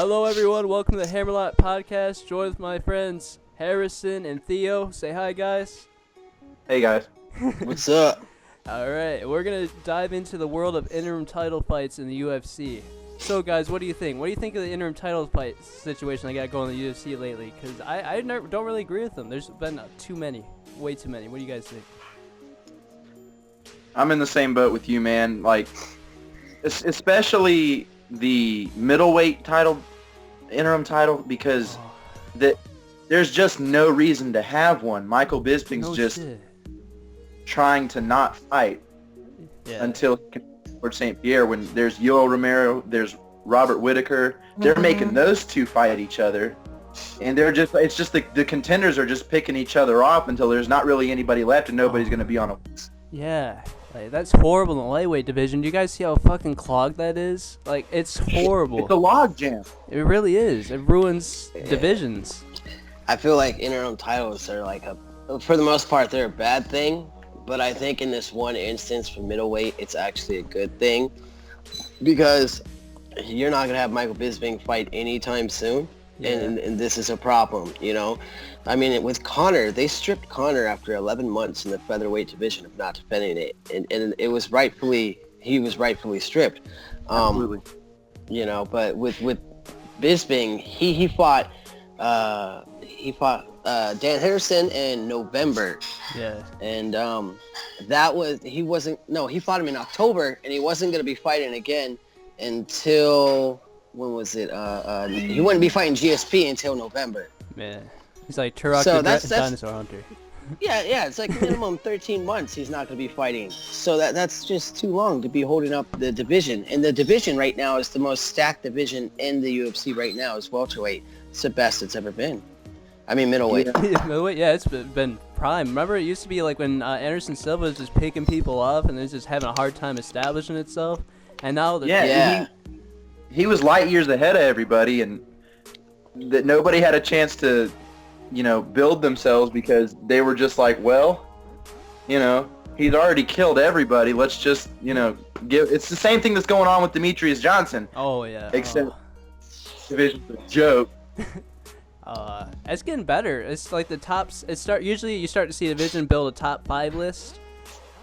Hello, everyone. Welcome to the Hammerlock podcast. Joined with my friends Harrison and Theo. Say hi, guys. Hey, guys. What's up? All right, we're gonna dive into the world of interim title fights in the UFC. So, guys, what do you think? What do you think of the interim title fight situation I got going in the UFC lately? Because I don't really agree with them. There's been too many, way too many. What do you guys think? I'm in the same boat with you, man. Like, especially the middleweight interim title, because there's just no reason to have one. Michael Bisping's trying to not fight until George St. Pierre. When there's Yoel Romero, there's Robert Whitaker. They're making those two fight each other, and it's just the contenders are just picking each other off until there's not really anybody left and nobody's going to be on a... Yeah. Like, that's horrible in the lightweight division. Do you guys see how fucking clogged that is? Like, it's horrible. It's a log jam. It really is. It ruins divisions. I feel like interim titles are for the most part, they're a bad thing. But I think in this one instance for middleweight, it's actually a good thing. Because you're not going to have Michael Bisping fight anytime soon. Yeah. And this is a problem, you know? I mean, with Conor, they stripped Conor after 11 months in the featherweight division of not defending it. And he was rightfully stripped. Absolutely. You know, but with Bisping, he fought Dan Henderson in November. Yeah. And he fought him in October, and he wasn't going to be fighting again until, when was it? He wouldn't be fighting GSP until November. Man. He's like Turok the Dinosaur Hunter. Yeah, it's like minimum 13 months he's not going to be fighting. So that's just too long to be holding up the division. And the division right now is the most stacked division in the UFC right now is welterweight. It's the best it's ever been. I mean, middleweight. Middleweight, yeah, it's been prime. Remember, it used to be like when Anderson Silva was just picking people off and it was just having a hard time establishing itself. And now... He was light years ahead of everybody, and that nobody had a chance to... build themselves because they were just like, well, he's already killed everybody. Let's just, it's the same thing that's going on with Demetrius Johnson. Oh, yeah. Except division's a joke. It's getting better. It's like the tops, usually you start to see a division build a top 5 list.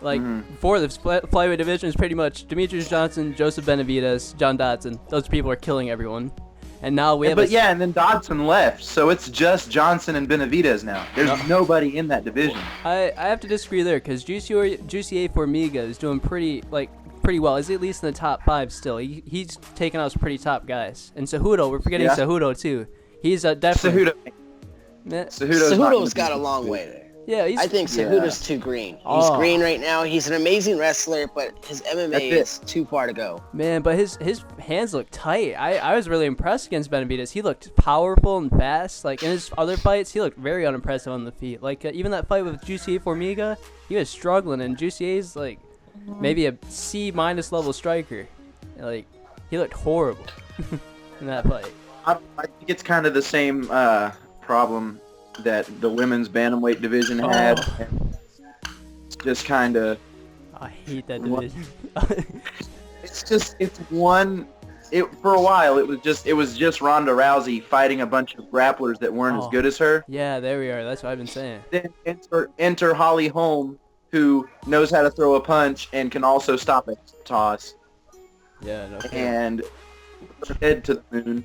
Like, for the flyweight division is pretty much Demetrius Johnson, Joseph Benavidez, John Dodson. Those people are killing everyone. And now we have and then Dodson left, so it's just Johnson and Benavidez now. There's nobody in that division. I have to disagree there, because Jussier Formiga is doing pretty well. Is he at least in the top 5 still? He's taking out some pretty top guys. And Cejudo, we're forgetting Cejudo too. He's definitely... Cejudo's got a long way there. Yeah, I think Cejudo's too green. He's green right now. He's an amazing wrestler, but his MMA is too far to go. Man, but his hands look tight. I was really impressed against Benavidez. He looked powerful and fast. Like, in his other fights, he looked very unimpressive on the feet. Like, even that fight with Jussier Formiga, he was struggling, and Jussier's, like, maybe a C- level striker. Like, he looked horrible in that fight. I think it's kind of the same problem that the women's bantamweight division had. It's just kind of... I hate that division. For a while, it was just Ronda Rousey fighting a bunch of grapplers that weren't as good as her. Yeah, there we are. That's what I've been saying. Then enter Holly Holm, who knows how to throw a punch and can also stop a toss. Yeah, no kidding. And head to the moon.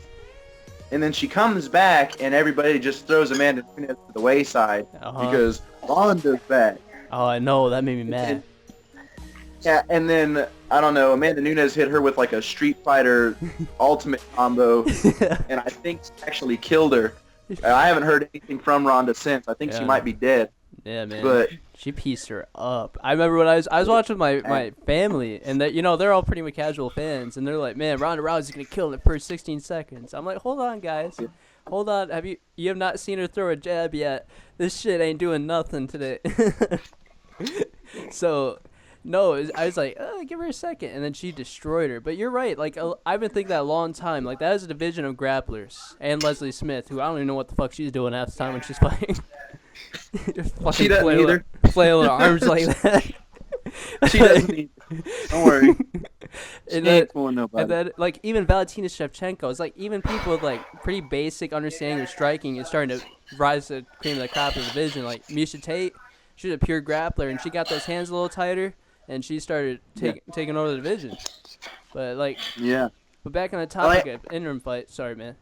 And then she comes back, and everybody just throws Amanda Nunes to the wayside because Ronda's back. Oh, I know. That made me mad. Yeah, and then, I don't know, Amanda Nunes hit her with like a Street Fighter ultimate combo, and I think she actually killed her. I haven't heard anything from Ronda since. I think she might be dead. Yeah, man. But she pieced her up. I remember when I was watching my family, and they're all pretty much casual fans, and they're like, "Man, Ronda Rousey's gonna kill in the first 16 seconds." I'm like, "Hold on, guys, hold on. You have not seen her throw a jab yet? This shit ain't doing nothing today." So, no, I was like, "Give her a second," and then she destroyed her. But you're right. Like, I've been thinking that a long time. Like, that is a division of grapplers, and Leslie Smith, who I don't even know what the fuck she's doing half the time when she's fighting. She doesn't either. Flailing her arms like that. She doesn't either. Don't worry. and She ain't fooling nobody. and then like even Valentina Shevchenko, it's like even people with like pretty basic understanding of striking is starting to rise to the cream of the crop of the division. Like Miesha Tate, she's a pure grappler, and she got those hands a little tighter, and she started taking over the division. But like, Yeah. but back on the topic of interim fight. Sorry, man.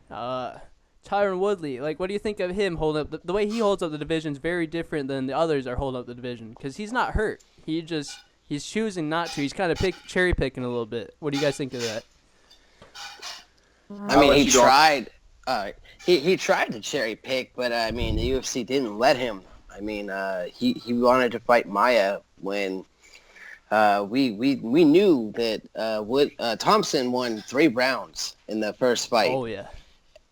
Tyron Woodley, like, what do you think of him holding up? The way he holds up the division is very different than the others are holding up the division because he's not hurt. He's choosing not to. He's kind of cherry picking a little bit. What do you guys think of that? I mean, he tried. He tried to cherry pick, but I mean, the UFC didn't let him. I mean, he wanted to fight Maia when we knew that Thompson won 3 rounds in the first fight. Oh yeah.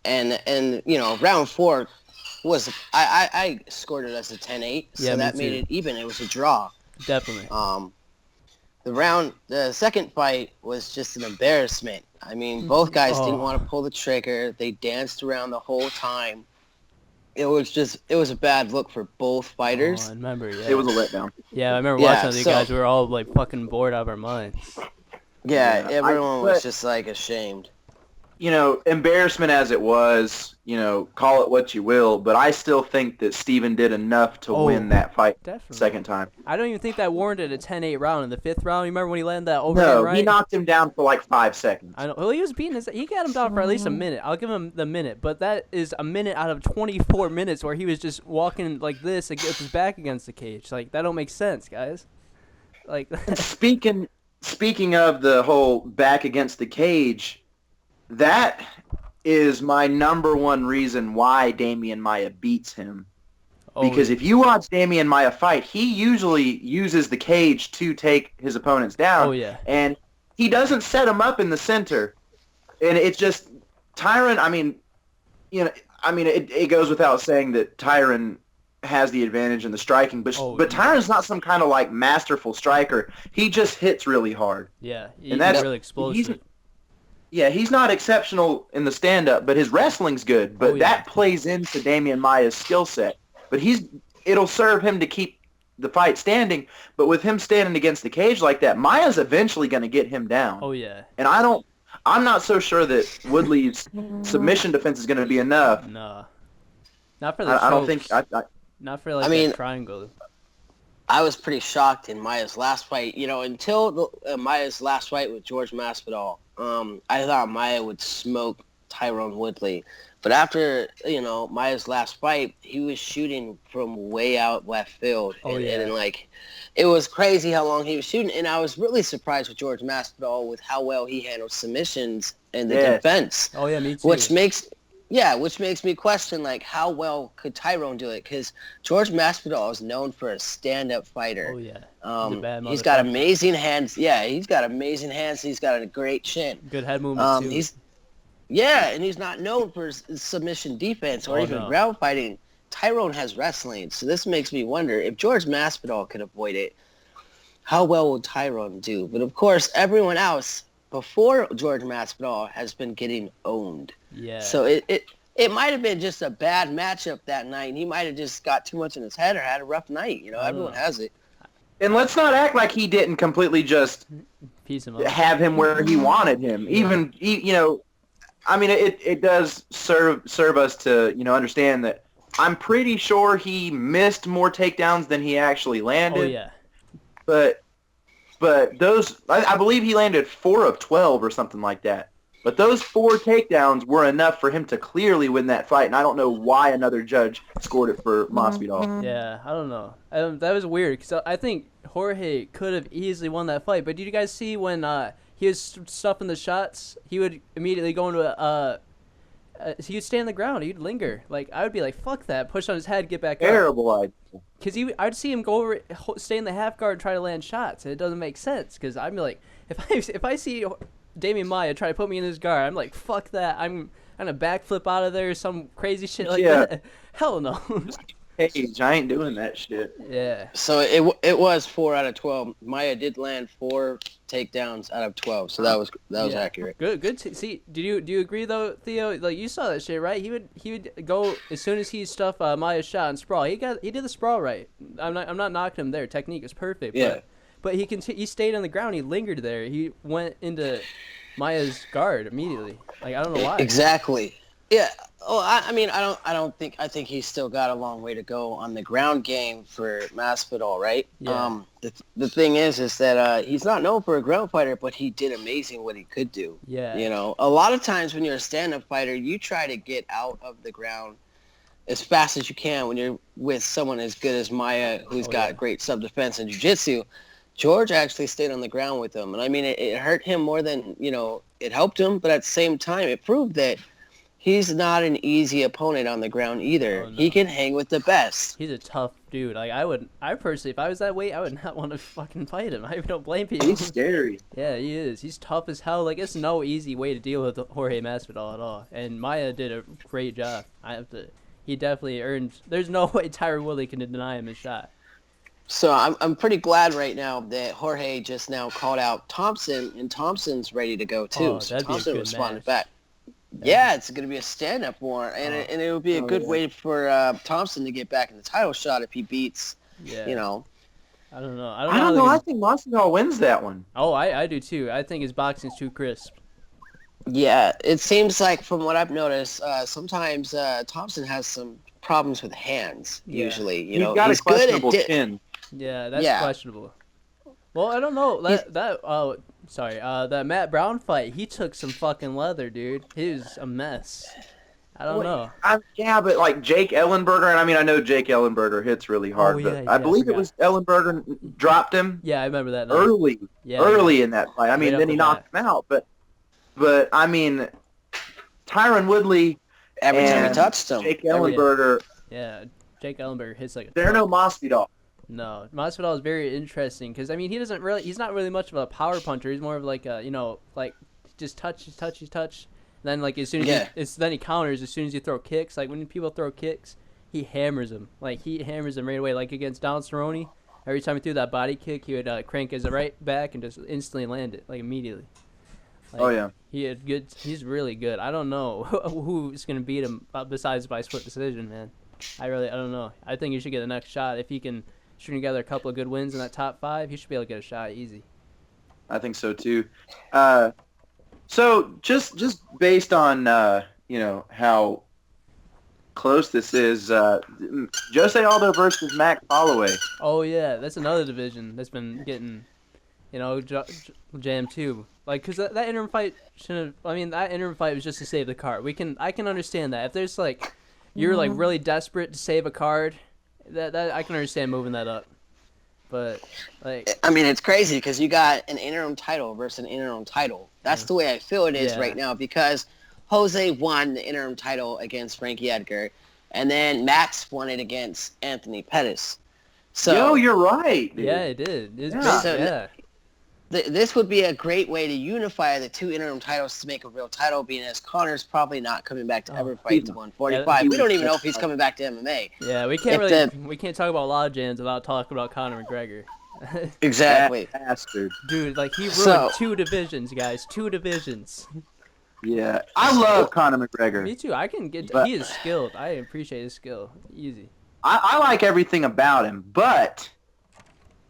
And you know, round 4 was I scored it as a 10-8, so that made it even. It was a draw. Definitely. The second fight was just an embarrassment. I mean, both guys didn't want to pull the trigger. They danced around the whole time. It was a bad look for both fighters. I remember, yeah. It was a letdown. Yeah, I remember watching these guys. We were all like fucking bored out of our minds. Yeah, everyone was just like ashamed. You know, embarrassment as it was, you know, call it what you will, but I still think that Steven did enough to win that fight second time. I don't even think that warranted a 10-8 round in the 5th round. You remember when he landed that overhand right? No, he knocked him down for like 5 seconds. I know. Well, he was beating he got him down for at least a minute. I'll give him the minute, but that is a minute out of 24 minutes where he was just walking like this with his back against the cage. Like, that don't make sense, guys. Like, Speaking of the whole back against the cage, that is my number one reason why Damian Maia beats him. Because if you watch Damian Maia fight, he usually uses the cage to take his opponents down. Oh, yeah. And he doesn't set them up in the center. And it's just, Tyron, I mean, you know, it goes without saying that Tyron has the advantage in the striking, but Tyron's not some kind of like masterful striker. He just hits really hard. Yeah, and that's really explosive. He's not exceptional in the stand-up, but his wrestling's good. But that plays into Damian Maia's skill set. But it'll serve him to keep the fight standing. But with him standing against the cage like that, Maia's eventually going to get him down. Oh yeah. And I'm not so sure that Woodley's submission defense is going to be enough. No, not for the. I don't think. Not for like that triangle. I was pretty shocked in Maia's last fight. You know, until Maia's last fight with George Masvidal, I thought Maia would smoke Tyron Woodley. But after, you know, Maia's last fight, he was shooting from way out left field. And like, it was crazy how long he was shooting. And I was really surprised with George Masvidal with how well he handled submissions and the defense. Oh, yeah, me too. Which makes me question, like, how well could Tyron do it? Because George Masvidal is known for a stand-up fighter. Oh, yeah. He's got amazing hands. Yeah, he's got amazing hands. He's got a great chin. Good head movement, too. And he's not known for submission defense or even ground fighting. Tyron has wrestling, so this makes me wonder if George Masvidal could avoid it, how well will Tyron do? But, of course, everyone else before George Masvidal has been getting owned. Yeah. So it might have been just a bad matchup that night. He might have just got too much in his head or had a rough night. You know, everyone has it. And let's not act like he didn't completely just have him where he wanted him. Even, you know, I mean, it does serve us to, you know, understand that I'm pretty sure he missed more takedowns than he actually landed. Oh, yeah. But those, I believe he landed 4 of 12 or something like that. But those 4 takedowns were enough for him to clearly win that fight, and I don't know why another judge scored it for Masvidal. Yeah, I don't know. That was weird, because I think Jorge could have easily won that fight. But did you guys see when he was stuffing the shots, he would immediately go into he would stay on the ground. He'd linger. Like, I would be like, fuck that. Push on his head, get back up. Terrible idea. Because I'd see him go over, stay in the half guard and try to land shots, and it doesn't make sense. Because I'd be like, if I see Damian Maia try to put me in his guard, I'm like, fuck that. I'm gonna backflip out of there, some crazy shit like that. Hell no. Cage, I ain't doing that shit. Yeah. So it was 4 out of 12. Maia did land 4 takedowns out of 12, so that was accurate. Good. See, do you agree though, Theo? Like, you saw that shit, right? He would go as soon as he stuffed Maia's shot and sprawl. He did the sprawl right. I'm not knocking him there. Technique is perfect. Yeah. but he stayed on the ground. He lingered there. He went into Maya's guard immediately. Like, I don't know why. Exactly. Yeah. Oh, I mean, I think he's still got a long way to go on the ground game for Masvidal, right? Yeah. The thing is that he's not known for a ground fighter, but he did amazing what he could do. Yeah. You know, a lot of times when you're a stand-up fighter, you try to get out of the ground as fast as you can when you're with someone as good as Maya, who's got great self-defense and jiu-jitsu. George actually stayed on the ground with him. And I mean, it hurt him more than, you know, it helped him. But at the same time, it proved that he's not an easy opponent on the ground either. Oh, no. He can hang with the best. He's a tough dude. Like, I personally, if I was that weight, I would not want to fucking fight him. I don't blame people. He's scary. Yeah, he is. He's tough as hell. Like, it's no easy way to deal with Jorge Masvidal at all. And Maya did a great job. He definitely earned. There's no way Tyron Woodley can deny him a shot. So I'm pretty glad right now that Jorge just now called out Thompson, and Thompson's ready to go too. Oh, so that'd be a Thompson good responded match. back. Yeah, it's going to be a stand-up war, and it would be a good way for Thompson to get back in the title shot if he beats, you know. I don't know. I don't know. I think Masvidal wins that one. Oh, I do too. I think his boxing's too crisp. Yeah, it seems like from what I've noticed, sometimes Thompson has some problems with hands. Yeah. Usually, He's got a questionable chin. Yeah, that's questionable. Well, I don't know. That Matt Brown fight, he took some fucking leather, dude. He was a mess. I don't know. Yeah, but like Jake Ellenberger, and I mean, I know Jake Ellenberger hits really hard, but I believe it was Ellenberger dropped him. Yeah, I remember that. Early in that fight. I mean, then he knocked him out, but I mean, Tyron Woodley every time he touched him. Jake Ellenberger. Yeah, Jake Ellenberger hits like a. They're no Masvidal. No, Masvidal is very interesting because I mean he's not really much of a power puncher. He's more of like a like just touch. Then like as soon as then he counters as soon as you throw kicks. Like when people throw kicks, he hammers them. Like he hammers them right away. Like against Donald Cerrone, every time he threw that body kick, he would crank his right back and just instantly land it like immediately. Like, he's really good. I don't know who's gonna beat him besides by split decision, man. I don't know. I think he should get the next shot if he can string together a couple of good wins in that top 5. He should be able to get a shot easy. I think so too. So just based on how close this is, Jose Aldo versus Max Holloway. Oh yeah, that's another division that's been getting jammed too. Like, cause that interim fight shouldn't. I mean, that interim fight was just to save the card. I can understand that if there's like you're like really desperate to save a card, that I can understand moving that up. But like, I mean, it's crazy because you got an interim title versus an interim title. That's the way I feel it is right now because Jose won the interim title against Frankie Edgar, and then Max won it against Anthony Pettis. So you're right. Dude. Yeah, it did. This would be a great way to unify the two interim titles to make a real title, being as Connor's probably not coming back to ever fight to 145. We don't even know if he's coming back to MMA. Yeah, we can't talk about log jams without talking about Conor McGregor. Exactly. Bastard. Dude, like he ruined 2 divisions, guys. 2 divisions. Yeah, I love Conor McGregor. Me too. He is skilled. I appreciate his skill. Easy. I like everything about him, but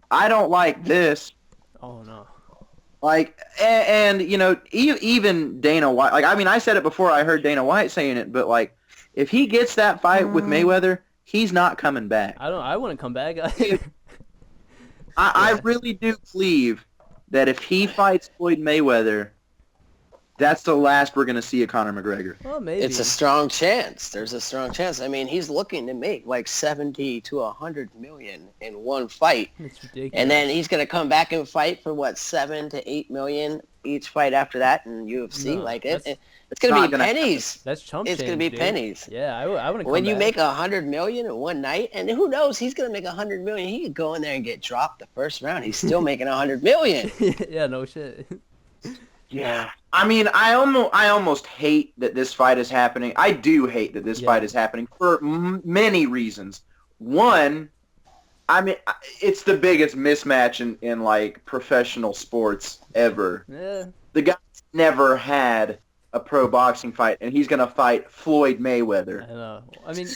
I don't like this. Oh no. Like, and even Dana White. Like, I mean, I said it before I heard Dana White saying it, but like, if he gets that fight with Mayweather, he's not coming back. I wouldn't come back. I really do believe that if he fights Floyd Mayweather, that's the last we're going to see of Conor McGregor. Well, maybe. It's a strong chance. There's a strong chance. I mean, he's looking to make like 70 to 100 million in one fight. It's ridiculous. And then he's going to come back and fight for, 7 to 8 million each fight after that in UFC. No, it's going to be pennies. That's chump change, It's going to be dude. pennies. Yeah, I wouldn't come back. When you make 100 million in one night, and who knows, he's going to make 100 million. He could go in there and get dropped the first round. He's still making 100 million. Yeah, no shit. Yeah. I mean, I almost hate that this fight is happening. I do hate that this fight is happening for many reasons. One, I mean, it's the biggest mismatch in like professional sports ever. Yeah. The guy's never had a pro boxing fight, and he's gonna fight Floyd Mayweather. I know. I mean,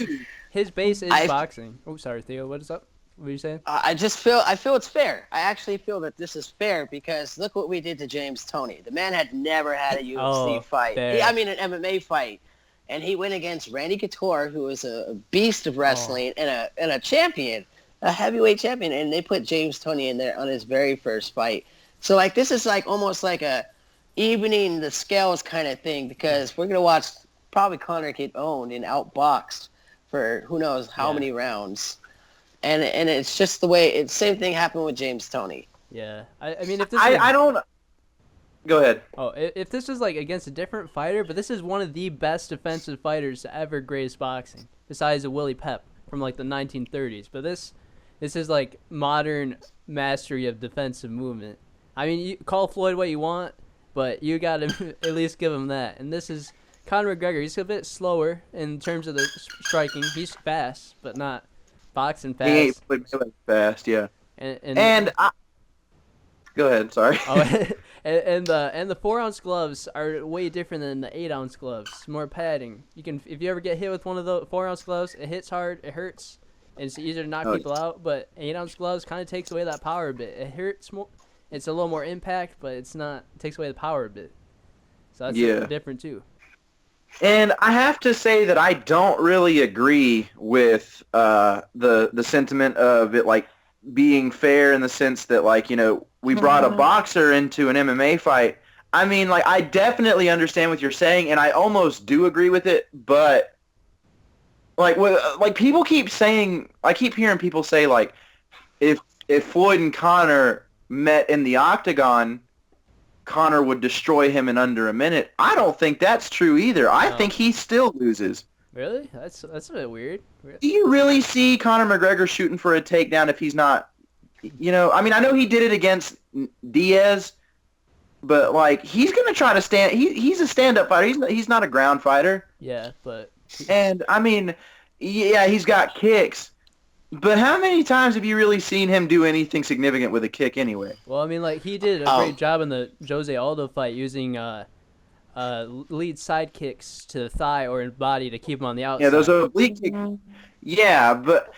his base is boxing. Oh, sorry, Theo. What is up? What are you saying? I feel it's fair. I actually feel that this is fair because look what we did to James Toney. The man had never had a UFC fight. Fair. An MMA fight. And he went against Randy Couture, who was a beast of wrestling and a champion, a heavyweight champion. And they put James Toney in there on his very first fight. So, like, this is like almost like a evening the scales kind of thing because we're going to watch probably Conor get owned and outboxed for who knows how many rounds. And it's just the way it's same thing happened with James Toney. Yeah, I mean, if this I don't. Go ahead. Oh, if this was like against a different fighter, but this is one of the best defensive fighters to ever grace boxing, besides a Willie Pep from like the 1930s. But this is like modern mastery of defensive movement. I mean, you call Floyd what you want, but you got to at least give him that. And this is Conor McGregor. He's a bit slower in terms of the striking. He's fast, but not boxing fast. He ain't fast, yeah. And go ahead, sorry. and the 4-ounce gloves are way different than the 8-ounce gloves. More padding. You can if you ever get hit with one of the 4-ounce gloves, it hits hard, it hurts, and it's easier to knock people out. But 8-ounce gloves kind of takes away that power a bit. It hurts more. It's a little more impact, but it's not. It takes away the power a bit. So that's different too. And I have to say that I don't really agree with the sentiment of it like being fair in the sense that like, you know, we brought a boxer into an MMA fight. I mean, like, I definitely understand what you're saying, and I almost do agree with it, but like people keep saying, I keep hearing people say like, if Floyd and Conor met in the octagon, Conor would destroy him in under a minute. I don't think that's true either. I think he still loses. Really? That's a bit weird. Do you really see Conor McGregor shooting for a takedown if he's not, you know, I mean, I know he did it against Diaz, but like he's going to try to stand, he's a stand-up fighter. He's not a ground fighter. Yeah, but and I mean, yeah, he's got kicks. But how many times have you really seen him do anything significant with a kick anyway? Well, I mean, like, he did a great job in the Jose Aldo fight using lead side kicks to the thigh or body to keep him on the outside. Yeah, those oblique kicks. Yeah, but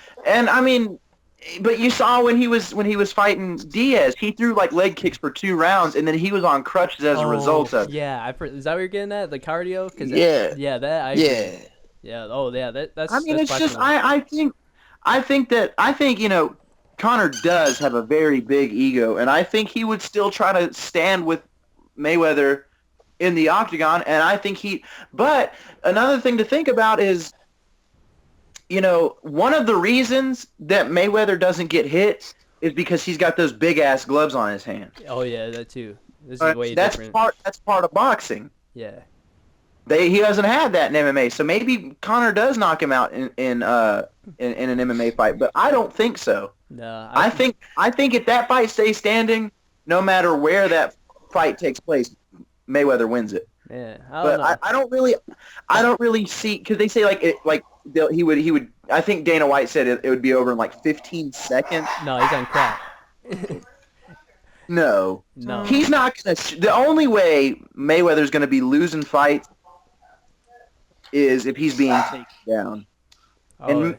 you saw when he was fighting Diaz, he threw like leg kicks for 2 rounds, and then he was on crutches as a result of it. Yeah, is that what you're getting at? The cardio? That's. I mean, it's just I think you know, Conor does have a very big ego, and I think he would still try to stand with Mayweather in the octagon, and I think but another thing to think about is, you know, one of the reasons that Mayweather doesn't get hit is because he's got those big-ass gloves on his hand. Oh, yeah, that too. This is way different. That's part of boxing. Yeah. He doesn't have that in MMA, so maybe Conor does knock him out in an MMA fight, but I don't think so. No, I think if that fight stays standing, no matter where that fight takes place, Mayweather wins it. Yeah, I don't really see, because they say he would. I think Dana White said it would be over in like 15 seconds. No, he's on crack. No, he's not gonna. The only way Mayweather's gonna be losing fights is if he's being taken down. And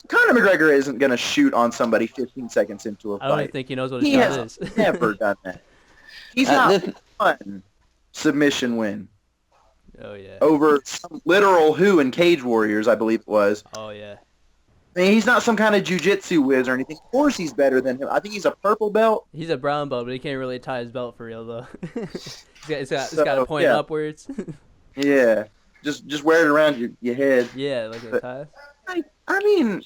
Conor McGregor isn't going to shoot on somebody 15 seconds into a fight. I don't even think he knows what a shot is. He has never done that. He's not won submission win. Oh, yeah. Over some literal who in Cage Warriors, I believe it was. Oh, yeah. I mean, he's not some kind of jiu-jitsu whiz or anything. Of course he's better than him. I think he's a purple belt. He's a brown belt, but he can't really tie his belt for real, though. It's got to point upwards. Yeah. Just wear it around your head. Yeah, like a tie. I mean,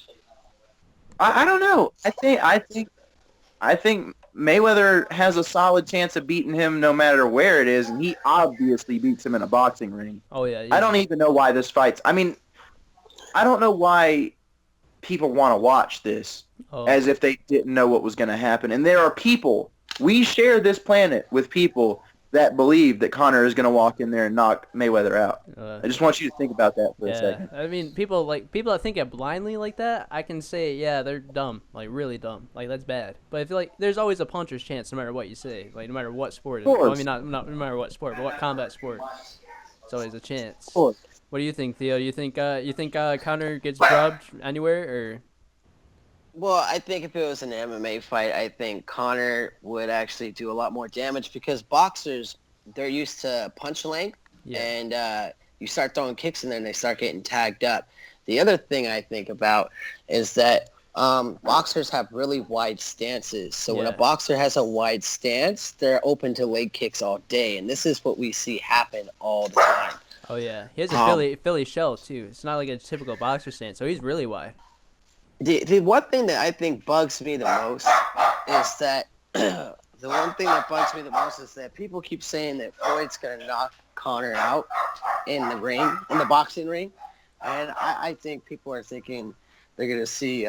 I don't know. I think Mayweather has a solid chance of beating him no matter where it is, and he obviously beats him in a boxing ring. Oh, yeah. I don't even know why this fight's... I mean, I don't know why people want to watch this as if they didn't know what was going to happen. And there are people... We share this planet with people that believe that Conor is going to walk in there and knock Mayweather out. I just want you to think about that for a second. I mean, people that think it blindly like that, I can say, yeah, they're dumb, like really dumb, like that's bad. But I feel like there's always a puncher's chance, no matter what you say, like no matter what sport it is. Well, I mean, not no matter what sport, but what combat sport, it's always a chance. What do you think, Theo? You think Conor gets drubbed anywhere, or? Well, I think if it was an MMA fight, I think Conor would actually do a lot more damage because boxers, they're used to punch length, Yeah. and you start throwing kicks in there and they start getting tagged up. The other thing I think about is that boxers have really wide stances. So when a Yeah. boxer has a wide stance, they're open to leg kicks all day, and this is what we see happen all the time. Oh yeah, he has a Um, Philly shell too. It's not like a typical boxer stance, so he's really wide. The one thing that I think bugs me the most is that the one thing that bugs me the most is that people keep saying that Floyd's gonna knock Conor out in the ring, in the boxing ring, and I think people are thinking they're gonna see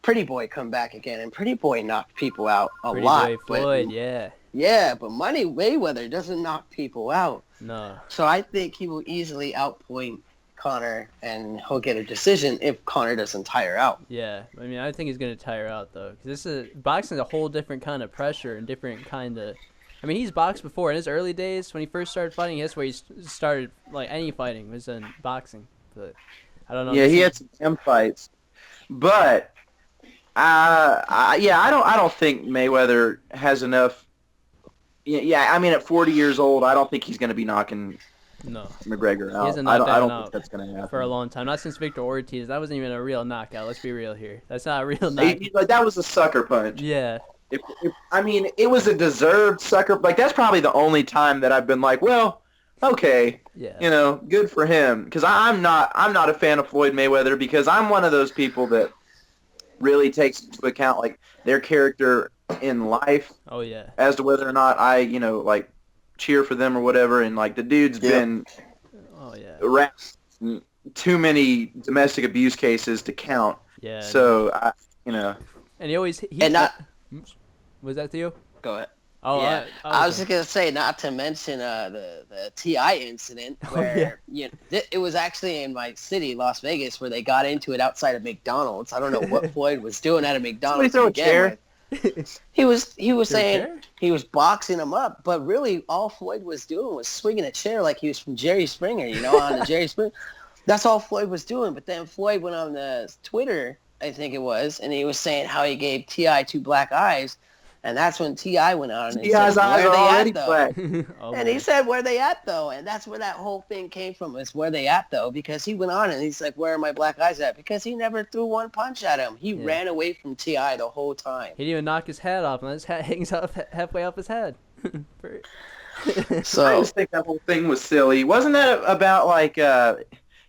Pretty Boy come back again, and Pretty Boy knocked people out a Pretty lot. boy Floyd, yeah. Yeah, but Money Mayweather doesn't knock people out, No. so I think he will easily outpoint Conor, and he'll get a decision if Conor doesn't tire out. Yeah, I mean, I think he's gonna tire out though, because this is boxing's a whole different kind of pressure and different kind of. I mean, he's boxed before in his early days when he first started fighting. That's where he started like any fighting was in boxing. But I don't know. Yeah, he had some damn fights, but I don't think Mayweather has enough. Yeah, I mean, at 40 years old, I don't think he's going to be knocking No, McGregor out. hasn't I knocked don't anyone think out that's going to happen. for a long time. Not since Victor Ortiz. That wasn't even a real knockout. Let's be real here. That's not a real knockout. Like, that was a sucker punch. Yeah. I mean, it was a deserved sucker. Like, that's probably the only time that I've been like, well, okay, Yeah. Good for him. Because I'm not a fan of Floyd Mayweather because I'm one of those people that really takes into account like their character in life Oh yeah. as to whether or not I, like cheer for them or whatever. And like the dude's been Oh yeah. around too many domestic abuse cases to count. Yeah. So and he always And not Oops. Was that you? go ahead. Oh Yeah, I was okay. just gonna say, not to mention the Ti incident where it was actually in my city, Las Vegas, where they got into it outside of McDonald's. I don't know what Floyd was doing at a McDonald's. Somebody throw a chair? He was Threw a saying chair? he was boxing him up, but really all Floyd was doing was swinging a chair like he was from Jerry Springer, on the Jerry Springer. That's all Floyd was doing. But then Floyd went on the Twitter, I think it was, and he was saying how he gave Ti two black eyes. And that's when T.I. went on and Ti's said, eyes where are they already at, though? black. Oh, And boy. he said, where they at, though? And that's where that whole thing came from, is where they at, though? Because he went on and he's like, where are my black eyes at? Because he never threw one punch at him. He ran away from T.I. the whole time. He didn't even knock his hat off, and his hat hangs off halfway off his head. I So, just think that whole thing was silly. Wasn't that about like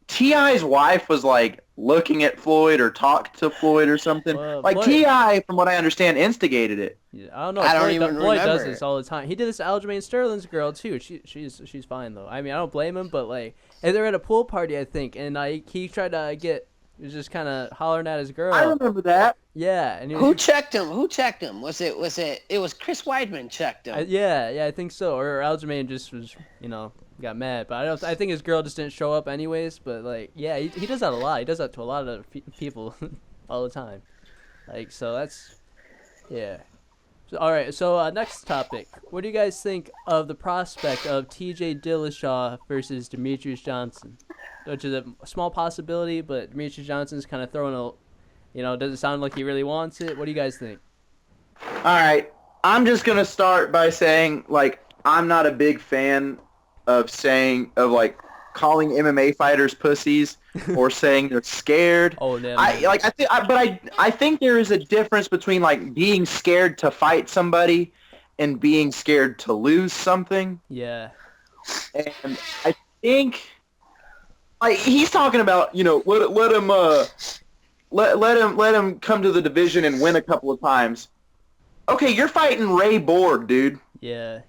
T.I.'s wife was like looking at Floyd or talked to Floyd or something? Well, Like Floyd- T.I., from what I understand, instigated it. Yeah, I don't know. I don't Floyd, even Floyd does remember. this all the time. He did this to Aljamain Sterling's girl too. She's fine though. I mean, I don't blame him, but like, and they were at a pool party, I think, and he tried to he was just kind of hollering at his girl. I remember that. Yeah, and he was, who checked him? Who checked him? It was Chris Weidman checked him. yeah, I think so. Or Aljamain just was, got mad. But I think his girl just didn't show up anyways. But like, yeah, he does that a lot. He does that to a lot of people all the time. Like, so that's, yeah. So, all right, so next topic. What do you guys think of the prospect of T.J. Dillashaw versus Demetrius Johnson? Which is a small possibility, but Demetrius Johnson's kind of throwing doesn't sound like he really wants it. What do you guys think? All right. I'm just going to start by saying, like, I'm not a big fan of calling MMA fighters pussies or saying they're scared. Oh, yeah. I think there is a difference between like being scared to fight somebody and being scared to lose something. Yeah. And I think like he's talking about, let him come to the division and win a couple of times. Okay, you're fighting Ray Borg, dude. Yeah.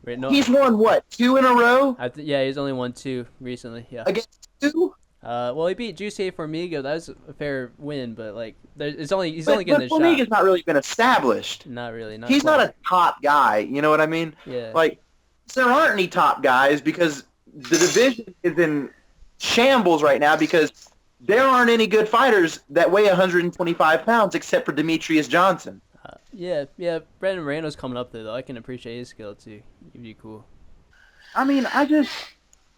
Wait, no. He's won what, 2 in a row Yeah, he's only won 2 recently. Yeah. against 2? Well, he beat Juicy Formiga. That was a fair win, but like, he's only But getting a Formiga's shot. not really been established. Not really. He's not a top guy. You know what I mean? Yeah. Like, there aren't any top guys because the division is in shambles right now because there aren't any good fighters that weigh 125 pounds except for Demetrius Johnson. Yeah. Brandon Moreno's coming up there though. I can appreciate his skill too. He'd be cool. I mean,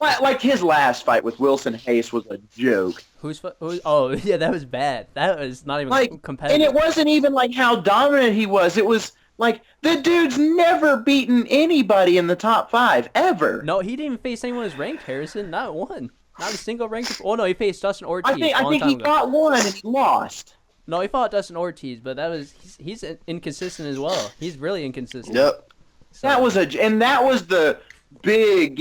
Like his last fight with Wilson Hayes was a joke. Oh, yeah, that was bad. That was not even competitive. And it wasn't even like how dominant he was. It was like the dude's never beaten anybody in the top 5 ever. No, he didn't even face anyone who's ranked, Harrison. Not one. Not a single ranked. Oh no, he faced Dustin Ortiz. I think he got one and he lost. No, he fought Dustin Ortiz, but he's inconsistent as well. He's really inconsistent. Yep. So. That was the big,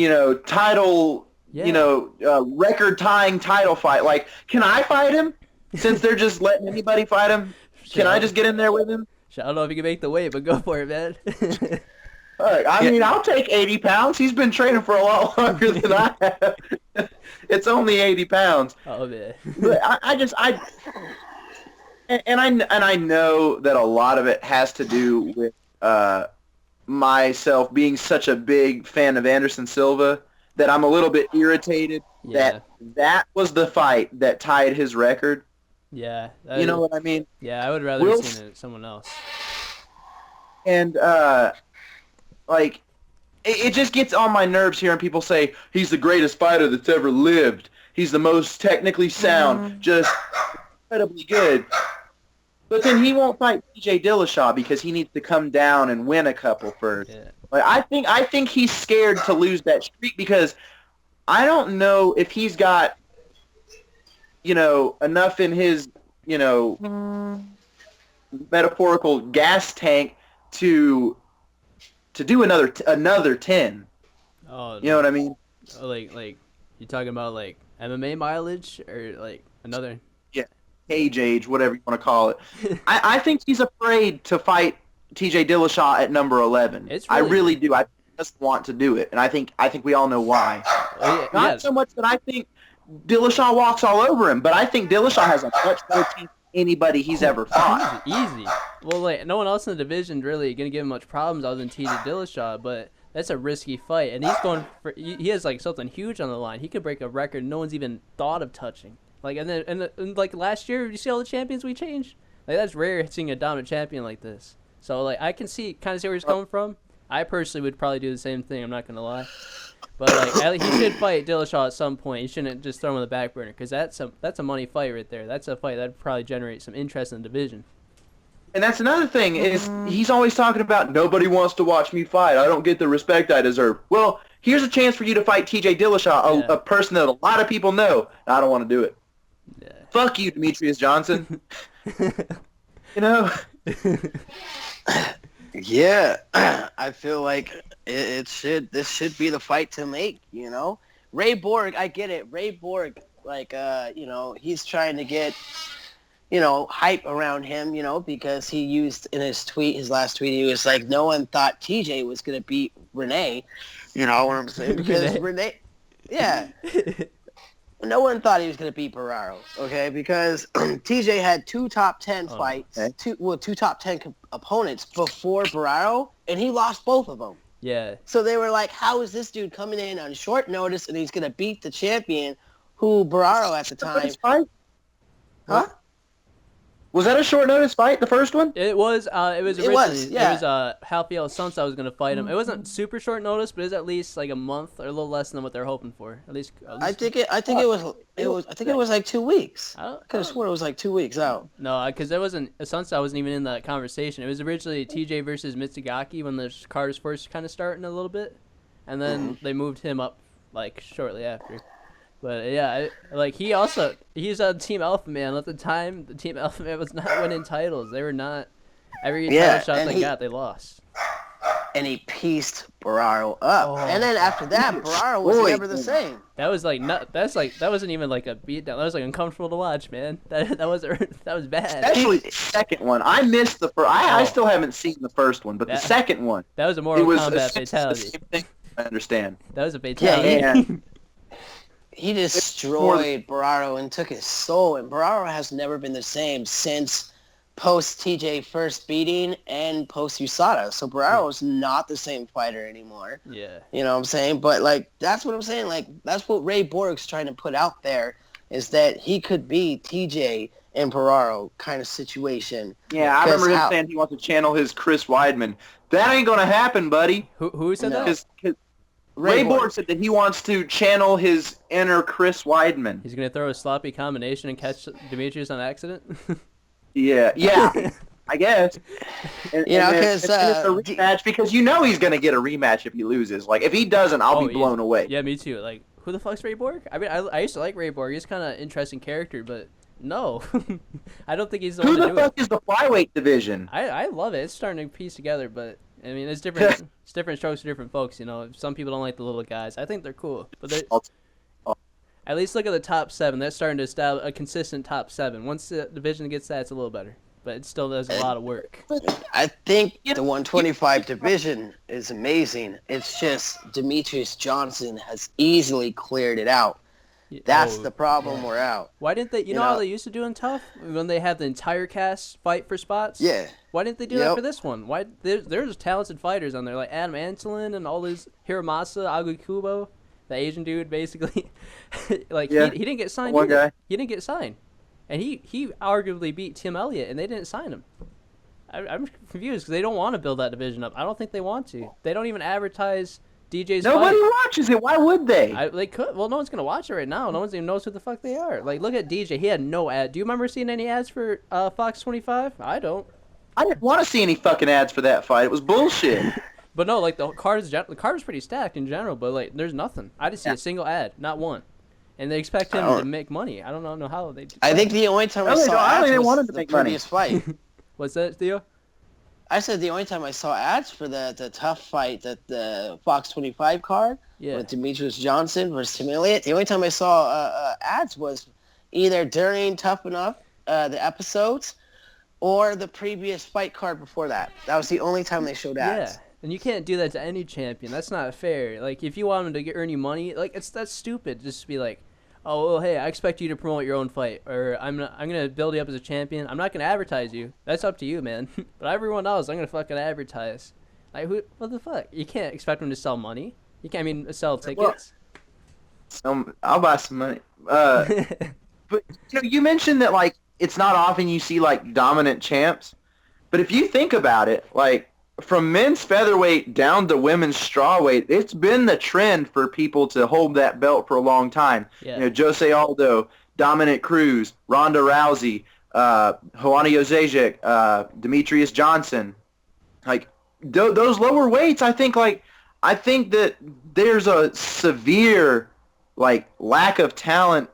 title, record-tying title fight. Like, can I fight him? Since they're just letting anybody fight him, can I just get in there with him? I don't know if you can make the weight, but go for it, man. I mean, I'll take 80 pounds. He's been training for a lot longer than I have. It's only 80 pounds. Oh man. But I know that a lot of it has to do with myself being such a big fan of Anderson Silva that I'm a little bit irritated that was the fight that tied his record. Yeah. You know what I mean? Yeah, I would rather have seen it someone else. And it just gets on my nerves hearing people say he's the greatest fighter that's ever lived. He's the most technically sound, just incredibly good. But then he won't fight TJ Dillashaw because he needs to come down and win a couple first. Yeah. Like, I think he's scared to lose that streak because I don't know if he's got, enough in his, metaphorical gas tank to do another 10. Oh, you know what I mean? Like you talking about like MMA mileage or like another? Yeah, cage age, whatever you want to call it. I think he's afraid to fight TJ Dillashaw at number 11. I really do. I just want to do it, and I think we all know why. Not so much that I think Dillashaw walks all over him, but I think Dillashaw has a much better team than anybody he's ever fought. Easy. Well, like no one else in the division really gonna give him much problems other than TJ Dillashaw, but that's a risky fight, and he's going for. He has like something huge on the line. He could break a record no one's even thought of touching. Like and like last year, you see all the champions we changed. Like that's rare seeing a dominant champion like this. So like I can see where he's coming from. I personally would probably do the same thing. I'm not gonna lie, but like he should fight Dillashaw at some point. He shouldn't just throw him on the back burner because that's a money fight right there. That's a fight that'd probably generate some interest in the division. And that's another thing is he's always talking about nobody wants to watch me fight. I don't get the respect I deserve. Well, here's a chance for you to fight TJ Dillashaw, a person that a lot of people know. I don't want to do it. Yeah. Fuck you, Demetrius Johnson. Yeah, I feel like this should be the fight to make, Ray Borg, I get it. Ray Borg, he's trying to get, hype around him, because he used in his last tweet, he was like, no one thought TJ was going to beat Renee. You know what I'm saying? Because Renee, yeah. No one thought he was going to beat Barraro, okay? Because TJ had 2 top 10 fights, two top 10 opponents before Barraro, and he lost both of them. Yeah. So they were like, how is this dude coming in on short notice and he's going to beat the champion who Barraro at the time? Huh? Was that a short notice fight, the first one? It was Rafael Sansa was going to fight him. It wasn't super short notice, but it was at least like a month or a little less than what they're hoping for. At least I think it was like 2 weeks. I could have sworn it was like 2 weeks out. No, because Sansa wasn't even in that conversation. It was originally TJ versus Mitsugaki when the card was first kind of starting a little bit, and then they moved him up like shortly after. But yeah, he's on Team Alpha Man. At the time, the Team Alpha Man was not winning titles. They were not. Every title shot they got, they lost. And he pieced Barraro up. And then after that, Barraro was never the same. That was that wasn't even like a beatdown. That was like uncomfortable to watch, man. That was bad. Especially the second one. I missed the first. I still haven't seen the first one, but the second one. That was a Mortal Kombat fatality. The same thing. I understand. That was a fatality. Yeah. He destroyed Barraro and took his soul, and Barraro has never been the same since post-TJ first beating and post-USADA. So Barraro's not the same fighter anymore. Yeah. You know what I'm saying? But, that's what I'm saying. That's what Ray Borg's trying to put out there, is that he could be TJ and Barraro kind of situation. Yeah, I remember him saying he wants to channel his Chris Weidman. That ain't going to happen, buddy. Who said that? Ray Borg said that he wants to channel his inner Chris Weidman. He's gonna throw a sloppy combination and catch Demetrius on accident. Yeah, I guess. And, because it's a rematch because he's gonna get a rematch if he loses. Like if he doesn't, I'll be blown away. Yeah, me too. Like who the fuck's Ray Borg? I mean, I used to like Ray Borg. He's kind of interesting character, but no, I don't think he's the one to do it. Who the fuck is the flyweight division? I love it. It's starting to piece together, but I mean, it's different. It's different strokes for different folks. You know, some people don't like the little guys. I think they're cool, but at least look at the top 7. That's starting to establish a consistent top 7. Once the division gets that, it's a little better, but it still does a lot of work. I think the 125 division is amazing. It's just Demetrius Johnson has easily cleared it out. That's the problem we're out. Why didn't they? You know how they used to do in Tough when they had the entire cast fight for spots? Yeah. Why didn't they do that for this one? Why there's talented fighters on there like Adam Anselin and all these Hiramasa, Agukubo, the Asian dude basically. Like he didn't get signed. One guy. He didn't get signed, and he arguably beat Tim Elliott, and they didn't sign him. I'm confused because they don't want to build that division up. I don't think they want to. They don't even advertise DJ's Nobody fight. watches it. Why would they? They could. Well, no one's gonna watch it right now. No one's even knows who the fuck they are. Like, look at DJ. He had no ad. Do you remember seeing any ads for Fox 25? I don't. I didn't want to see any fucking ads for that fight. It was bullshit. But no, like the card is pretty stacked in general. But like, there's nothing. I didn't see a single ad, not one. And they expect him to make money. I don't know how they. I think the only time I saw ads was the previous fight. What's that, Theo? I said the only time I saw ads for the Tough fight, the Fox 25 card with Demetrius Johnson versus Tim Elliott, the only time I saw ads was either during Tough Enough, the episodes, or the previous fight card before that. That was the only time they showed ads. Yeah, and you can't do that to any champion. That's not fair. Like, if you want them to earn you money, like, that's stupid. Just to be like, oh, well, hey, I expect you to promote your own fight, or I'm gonna build you up as a champion. I'm not gonna advertise you. That's up to you, man. But everyone else, I'm gonna fucking advertise. Like, what the fuck? You can't expect them to sell money. You can't sell tickets. Well, I'll buy some money. But you mentioned that like it's not often you see like dominant champs, but if you think about it, like from men's featherweight down to women's strawweight, it's been the trend for people to hold that belt for a long time. Yeah. Jose Aldo, Dominic Cruz, Ronda Rousey, Joanna Jędrzejczyk, Demetrius Johnson. Like those lower weights, I think that there's a severe like lack of talent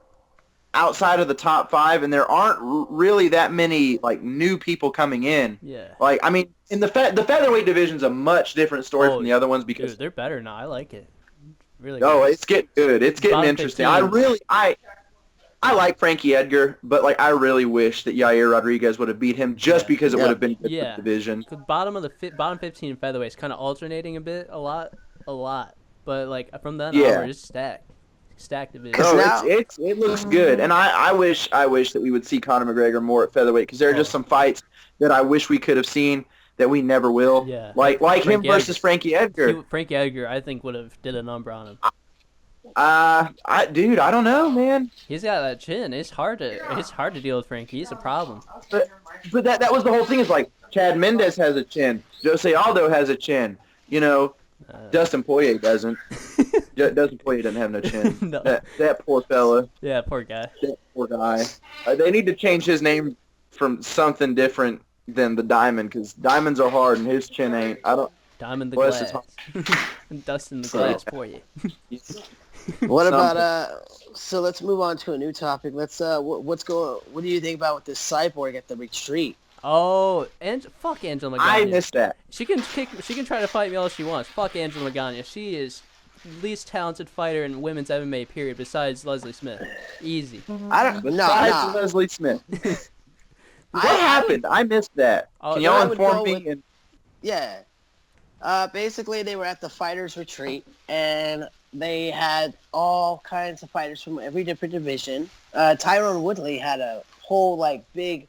outside of the top 5, and there aren't really that many like new people coming in. Yeah. Like I mean, in the featherweight division's a much different story from the other ones because dude, they're better now. I like it. Really. Oh, good. it's getting good. It's getting interesting. 15. I like Frankie Edgar, but like I really wish that Yair Rodriguez would have beat him just because it would have been good for the division. The bottom 15 in featherweight is kind of alternating a lot. But like from then on, it's stacked division. No, it looks good, and I wish that we would see Conor McGregor more at featherweight because there are just some fights that I wish we could have seen that we never will. Yeah. Like him versus Frankie Edgar. Frankie Edgar, I think would have did a number on him. I don't know, man. He's got that chin. It's hard to deal with Frankie. He's a problem. But that was the whole thing. Is like Chad Mendes has a chin. Jose Aldo has a chin. Dustin Poirier doesn't. Dustin Poirier doesn't have no chin. No. That poor fella. Yeah, poor guy. That poor guy. They need to change his name from something different than the Diamond, because diamonds are hard and his chin ain't. Diamond the Glass. Dustin the Glass Poirier. What about so let's move on to a new topic. Let's what do you think about with this Cyborg at the retreat? Oh, fuck Angela Magana. I missed that. She can try to fight me all she wants. Fuck Angela Magana. She is least talented fighter in women's MMA period besides Leslie Smith. Easy. Besides Leslie Smith. What happened? I missed that. Can y'all inform me? Yeah. Basically, they were at the fighters retreat, and they had all kinds of fighters from every different division. Tyrone Woodley had a whole big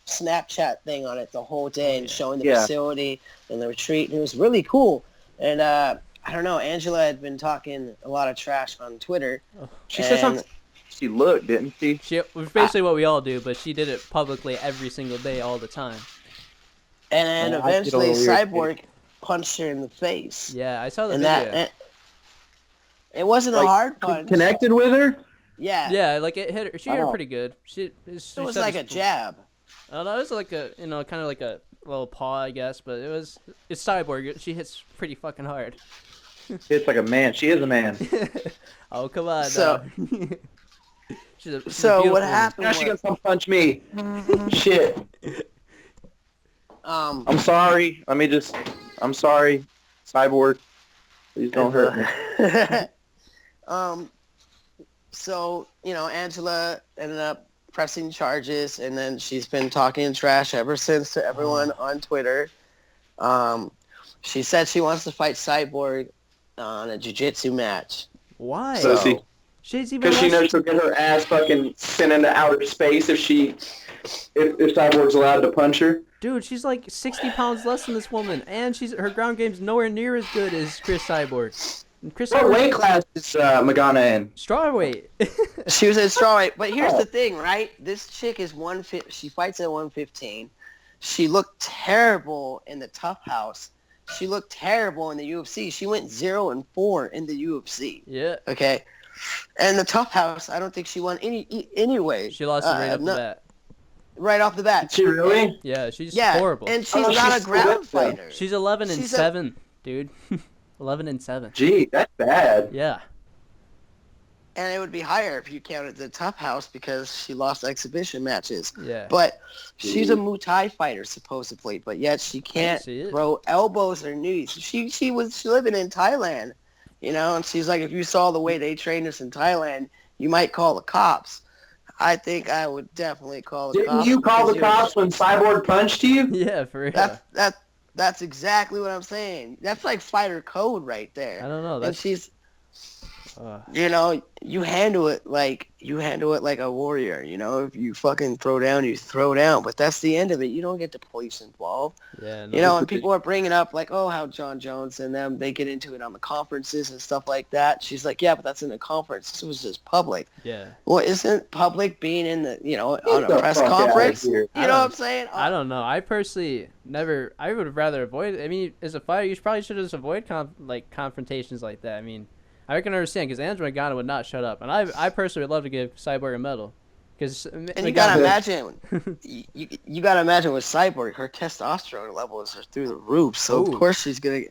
Snapchat thing on it the whole day and showing the facility and the retreat, and it was really cool. And I don't know, Angela had been talking a lot of trash on Twitter. She said something. She looked, didn't she? It was basically what we all do, but she did it publicly every single day, all the time. And then eventually Cyborg punched her in the face. Yeah, I saw the video. It wasn't a hard punch. Connected with her? Yeah. Yeah, like it hit her. She hit her pretty good. It was like a jab. Oh, no, it was like a, kind of like a little paw, I guess, but it's Cyborg. She hits pretty fucking hard. It's like a man. She is a man. Oh, come on. So, she's a so what beautiful happened Now was, she gonna come punch me. Shit. I'm sorry. I'm sorry. Cyborg. Please don't hurt me. So, Angela ended up pressing charges, and then she's been talking trash ever since to everyone on Twitter. She said she wants to fight Cyborg on a jiu-jitsu match. Why? So, Because she knows she'll get her ass fucking sent into outer space if Cyborg's allowed to punch her. Dude, she's like 60 pounds less than this woman, and her ground game's nowhere near as good as Chris Cyborg. What weight class is Magana in? Strawweight. She was in strawweight, but here's the thing, right? This chick is 150. She fights at 115. She looked terrible in the Tough House. She looked terrible in the UFC. She went 0-4 in the UFC. Yeah. Okay. And the Tough House, I don't think she won anyway. She lost right off the bat. Right off the bat. She really? Yeah, she's horrible. And she's not a ground fighter. She's 11-7, dude. 11-7. Gee, that's bad. Yeah. And it would be higher if you counted the Tough House because she lost exhibition matches. Yeah. But she's a Muay Thai fighter supposedly, but yet she can't throw elbows or knees. She was living in Thailand, and she's like, if you saw the way they trained us in Thailand, you might call the cops. I think I would definitely call the cops. Didn't you call the cops when Cyborg punched you? Yeah, for real. That's exactly what I'm saying. That's like fighter code right there. I don't know. And she's, you handle it like a warrior. If you fucking throw down, you throw down. But that's the end of it. You don't get the police involved. Yeah. And people are bringing up like, oh, how John Jones and them, they get into it on the conferences and stuff like that. She's like, yeah, but that's in a conference. This was just public. Yeah. Well, isn't public being in the, on a press conference? You know what I'm saying? I don't know. I personally I would rather avoid, as a fighter, you probably should just avoid confrontations like that. I can understand because Angela Magana would not shut up, and I personally would love to give Cyborg a medal, and you gotta imagine, you gotta imagine with Cyborg, her testosterone levels are through the roof, so of course she's gonna.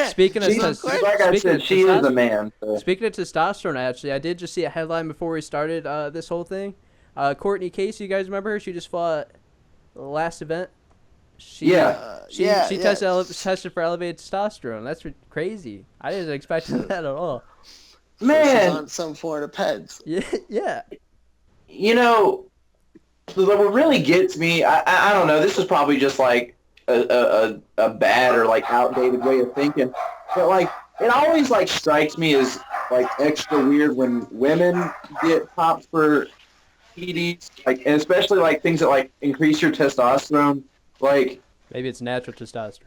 Speaking of she is a man. So. Speaking of testosterone, I did just see a headline before we started this whole thing. Courtney Casey, you guys remember her? She just fought the last event. She tested for elevated testosterone. That's crazy. I didn't expect that at all. Man, she's on some form of peds. Yeah. What really gets me, I don't know. This is probably just like a bad or like outdated way of thinking, but like it always like strikes me as like extra weird when women get popped for PEDs, and especially like things that like increase your testosterone. Like maybe it's natural testosterone.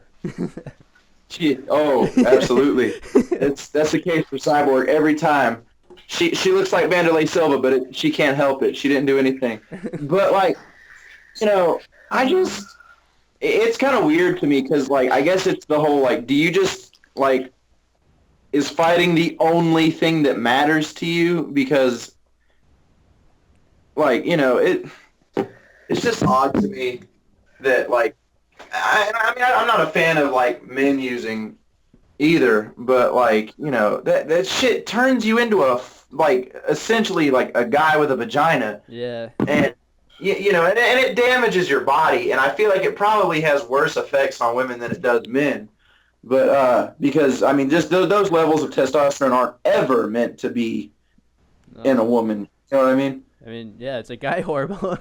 Absolutely. That's the case for Cyborg every time. She looks like Vanderlei Silva, but she can't help it. She didn't do anything. But like, it's kind of weird to me because like I guess it's the whole like, do you just like, is fighting the only thing that matters to you? Because like it's just odd to me that like I'm not a fan of like men using either, but like that shit turns you into a like essentially like a guy with a vagina. Yeah. And and it damages your body, and I feel like it probably has worse effects on women than it does men. But because just those levels of testosterone aren't ever meant to be in a woman. You know what I mean? Yeah, it's a guy hormone.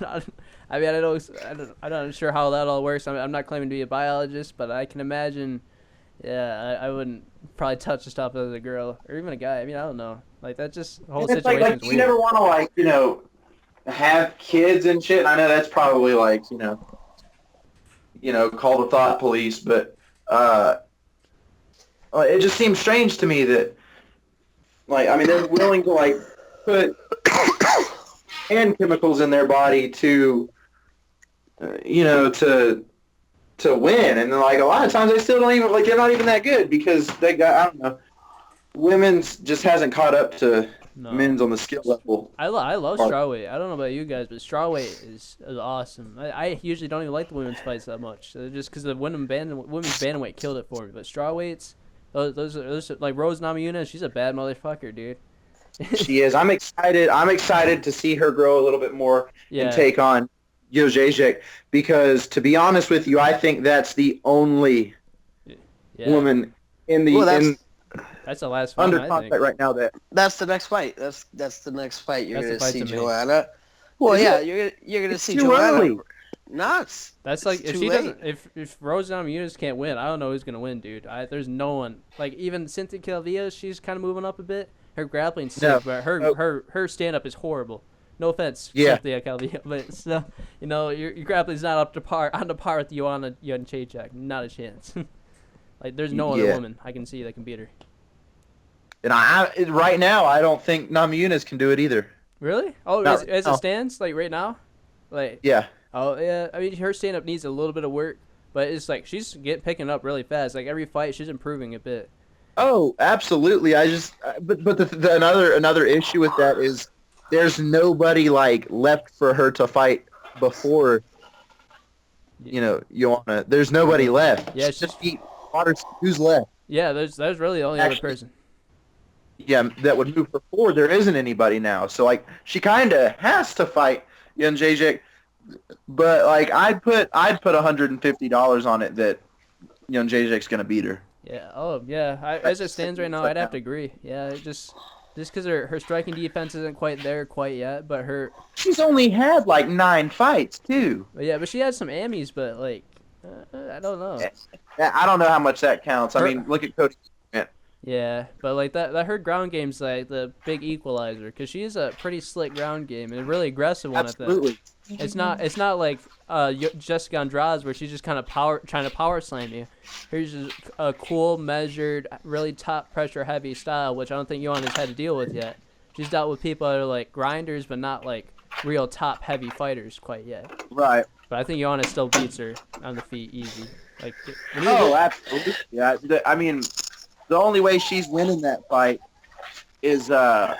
I'm not sure how that all works. I'm not claiming to be a biologist, but I can imagine. Yeah, I wouldn't probably touch the stuff as a girl or even a guy. I don't know. Like that just the whole situation. Like you never want to like have kids and shit. I know that's probably like call the thought police, but it just seems strange to me that like they're willing to like put hand chemicals in their body to to win, and then like a lot of times they still don't even like they're not even that good because they got I don't know. women's just hasn't caught up to No. men's on the skill level. I love strawweight. I don't know about you guys, but strawweight is awesome. I usually don't even like the women's fights that much, just because the women's bantamweight killed it for me. But strawweights, those are like Rose Namajunas. She's a bad motherfucker, dude. She is. I'm excited. I'm excited to see her grow a little bit more and take on Jędrzejczyk, because to be honest with you, I think that's the only woman in the that's the last fight, under contract right now. That's the next fight. That's the next fight. You're That's gonna the fight see to me. Joanna. Well, yeah, you're gonna see Joanna. Early. Nuts. That's like if too she late. doesn't, if Rose Namajunas can't win, I don't know who's gonna win, dude. There's no one. Like even Cynthia Calvillo, she's kind of moving up a bit. Her grappling's sick, but her stand up is horrible. No offense, Cynthia Calvillo, but still, your grappling's not up to par on the par with Joanna Jędrzejczyk. Not a chance. Like there's no other woman I can see that can beat her. And right now, I don't think Namajunas can do it either. Really? Oh, as it stands, like right now, like yeah. Oh yeah, I mean her stand up needs a little bit of work, but it's like she's picking up really fast. Like every fight, she's improving a bit. Oh, absolutely. But another issue with that is there's nobody like left for her to fight before. Joanna. There's nobody left. Yeah, it's just who's left. Yeah, there's really the only other person. Yeah, that would move her forward. There isn't anybody now, so like she kind of has to fight Jędrzejczyk. But like I'd put $150 on it that Jędrzejczyk's gonna beat her. Yeah. Oh yeah. As it stands right now, I'd have to agree. Yeah. Just because her striking defense isn't quite there yet, but she's only had like 9 fights too. But she had some Emmys, but like I don't know. I don't know how much that counts. I mean, look at Cody. Yeah, but like that her ground game's like the big equalizer, because she's a pretty slick ground game and a really aggressive one. Absolutely. At that. It's not like Jessica Andrade where she's just kind of trying to power slam you. Here's just a cool, measured, really top pressure heavy style, which I don't think Joanna's had to deal with yet. She's dealt with people that are like grinders, but not like real top heavy fighters quite yet. Right. But I think Joanna still beats her on the feet easy. Like. Absolutely. Yeah. I mean. The only way she's winning that fight is by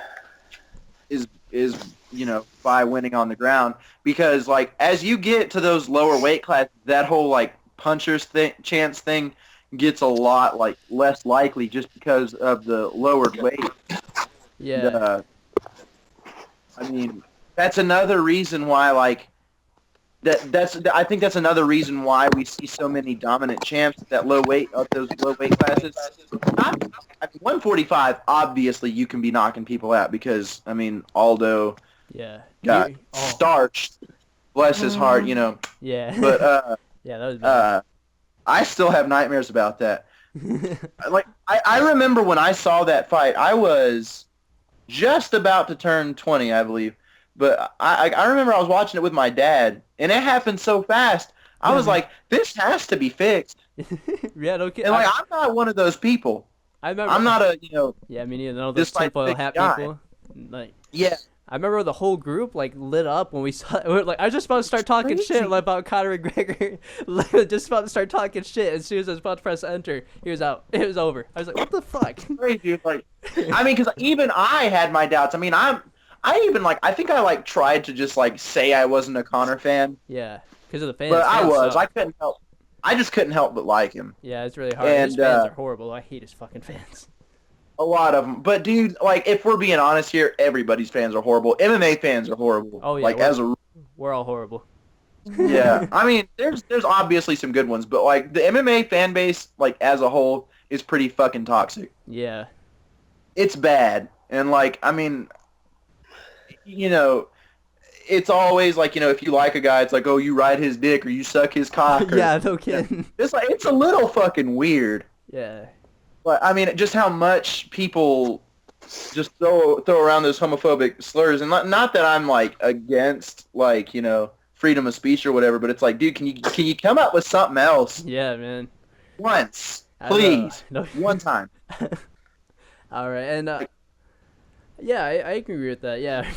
winning on the ground, because like as you get to those lower weight classes, that whole like puncher's chance thing gets a lot like less likely just because of the lowered weight. Yeah. I mean, that's another reason why like I think that's another reason why we see so many dominant champs at that low weight of those low weight classes. I mean, 145, obviously you can be knocking people out because I mean Aldo got starched, bless his heart, Yeah. But yeah, that was bad. I still have nightmares about that. Like I remember when I saw that fight, I was just about to turn 20, I believe. But I remember I was watching it with my dad, and it happened so fast. I was like, this has to be fixed. Yeah, no kidding. And like, I'm not one of those people. I'm not a, Yeah, me neither. Those tinfoil hat people. Like, yeah. I remember the whole group like lit up when we saw it. Like, I was just about to start talking shit about Conor McGregor. Just about to start talking shit. As soon as I was about to press enter, he was out. It was over. I was like, what the fuck? Crazy. Like, I mean, because even I had my doubts. I mean, I think I tried to just say I wasn't a Conor fan. Yeah, because of the fans. But I was. I couldn't help. I just couldn't help but like him. Yeah, it's really hard. And his fans are horrible. I hate his fucking fans. A lot of them. But dude, if we're being honest here, everybody's fans are horrible. MMA fans are horrible. Oh yeah. We're all horrible. Yeah, I mean, there's obviously some good ones, but the MMA fan base, as a whole, is pretty fucking toxic. Yeah. It's bad, and I mean. It's always if you like a guy, it's oh, you ride his dick or you suck his cock. Yeah, no kidding. It's a little fucking weird. Yeah. But I mean, just how much people just throw around those homophobic slurs, and not that I'm against freedom of speech or whatever, but it's dude, can you come up with something else? Yeah, man. Once, please, no. One time. All right, and. Yeah, I agree with that. Yeah,